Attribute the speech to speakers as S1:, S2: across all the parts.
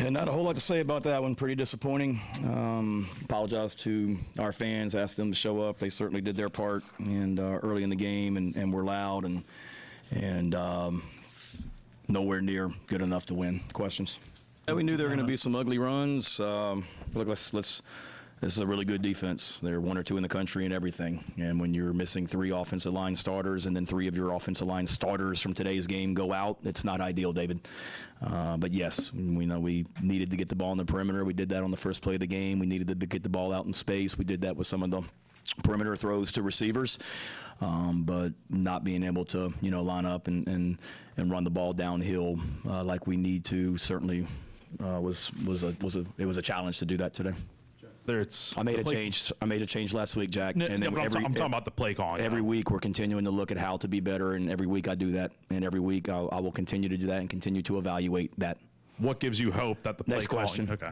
S1: And not a whole lot to say about that one. Pretty disappointing. Apologize to our fans. Asked them to show up. They certainly did their part and early in the game and were loud and nowhere near good enough to win. Questions? Yeah, we knew there were going to be some ugly runs. Look, this is a really good defense. They're 1 or 2 in the country and everything. And when you're missing 3 offensive line starters and then 3 of your offensive line starters from today's game go out, it's not ideal, David. But yes, we know we needed to get the ball in the perimeter. We did that on the first play of the game. We needed to get the ball out in space. We did that with some of the perimeter throws to receivers, but not being able to, line up and run the ball downhill like we need to certainly was a challenge to do that today. I made a change last week, Jack.
S2: I'm talking about the play calling.
S1: Every week we're continuing to look at how to be better, and every week I do that. And every week I will continue to do that and continue to evaluate that.
S2: What gives you hope that the play
S1: Next question.
S2: Okay.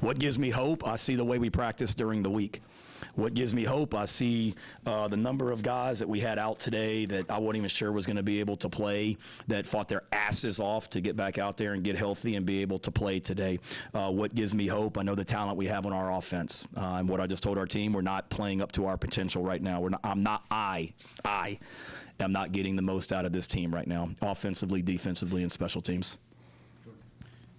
S1: What gives me hope? I see the way we practice during the week. What gives me hope? I see the number of guys that we had out today that I wasn't even sure was going to be able to play, that fought their asses off to get back out there and get healthy and be able to play today. What gives me hope? I know the talent we have on our offense. And what I just told our team, we're not playing up to our potential right now. I am not getting the most out of this team right now, offensively, defensively, and special teams.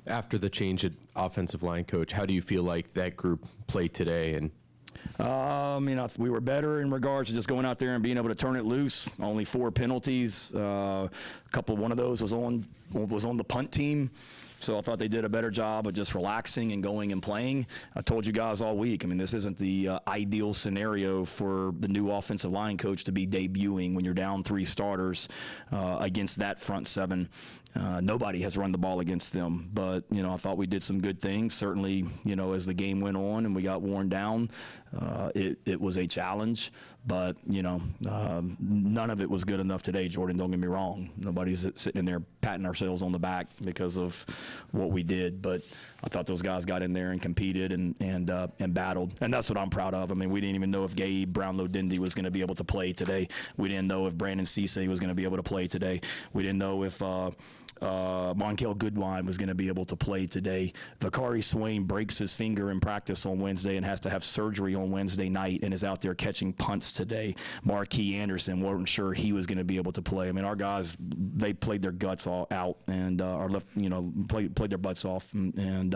S3: After the change at offensive line coach, how do you feel like that group played today? And
S1: we were better in regards to just going out there and being able to turn it loose. Only 4 penalties. One of those was on the punt team. So I thought they did a better job of just relaxing and going and playing. I told you guys all week, this isn't the ideal scenario for the new offensive line coach to be debuting when you're down 3 starters against that front 7. Nobody has run the ball against them, but I thought we did some good things. Certainly, as the game went on and we got worn down, it was a challenge. But none of it was good enough today, Jordan. Don't get me wrong. Nobody's sitting in there patting ourselves on the back because of what we did. But I thought those guys got in there and competed and battled, and that's what I'm proud of. We didn't even know if Gabe Brownlow-Dindy was going to be able to play today. We didn't know if Brandon Cisse was going to be able to play today. We didn't know if Monkel Goodwine was going to be able to play today. Vakari Swain breaks his finger in practice on Wednesday and has to have surgery on Wednesday night and is out there catching punts today. Marquis Anderson wasn't sure he was going to be able to play. Our guys, they played their guts all out and played their butts off and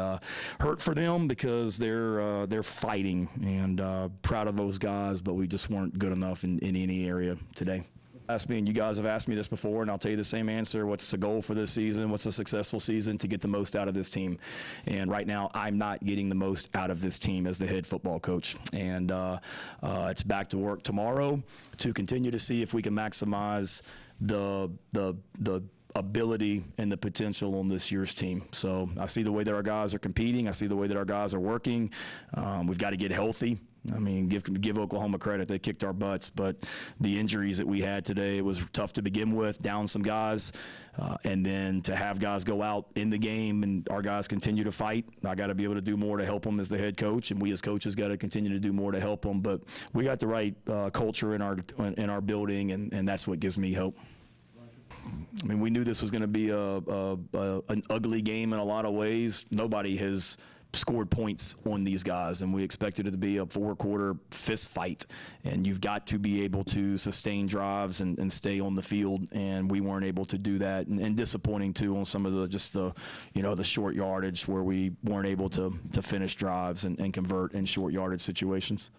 S1: hurt for them because they're fighting and proud of those guys, but we just weren't good enough in any area today. You guys have asked me this before, and I'll tell you the same answer. What's the goal for this season? What's a successful season? To get the most out of this team. And right now, I'm not getting the most out of this team as the head football coach. And it's back to work tomorrow to continue to see if we can maximize the ability and the potential on this year's team. So I see the way that our guys are competing. I see the way that our guys are working. We've got to get healthy. Give Oklahoma credit. They kicked our butts, but the injuries that we had today, it was tough to begin with, down some guys, and then to have guys go out in the game and our guys continue to fight. I got to be able to do more to help them as the head coach, and we as coaches got to continue to do more to help them. But we got the right culture in our building, and that's what gives me hope. We knew this was going to be an ugly game in a lot of ways. Nobody has scored points on these guys, and we expected it to be a 4-quarter fist fight, and you've got to be able to sustain drives and stay on the field, and we weren't able to do that, and disappointing too on some of the short yardage where we weren't able to finish drives and convert in short yardage situations.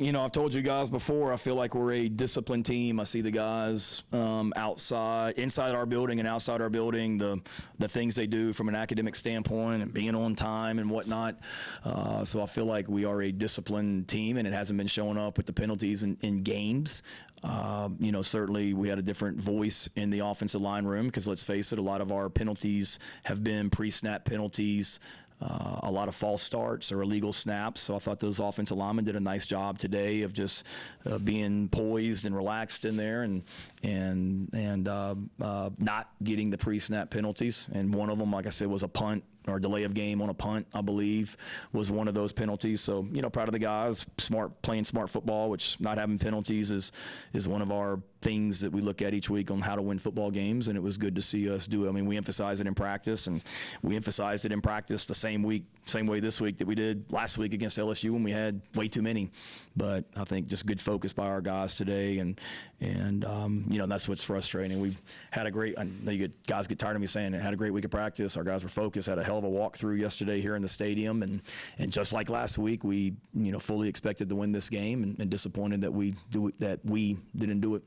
S1: I've told you guys before, I feel like we're a disciplined team. I see the guys inside our building and outside our building, the things they do from an academic standpoint and being on time and whatnot. So I feel like we are a disciplined team, and it hasn't been showing up with the penalties in games. Certainly we had a different voice in the offensive line room because, let's face it, a lot of our penalties have been pre-snap penalties. A lot of false starts or illegal snaps. So I thought those offensive linemen did a nice job today of just being poised and relaxed in there and not getting the pre-snap penalties. And one of them, like I said, was a punt or delay of game on a punt, I believe, was one of those penalties. So, proud of the guys, playing smart football, which not having penalties is one of our things that we look at each week on how to win football games, and it was good to see us do it. I mean, we emphasize it in practice, and we emphasized it in practice the same way this week that we did last week against LSU when we had way too many. But I think just good focus by our guys today, and that's what's frustrating. We had a great. I know guys get tired of me saying it. Had a great week of practice. Our guys were focused. Had a hell of a walkthrough yesterday here in the stadium, and just like last week, we fully expected to win this game, and disappointed that we didn't do it.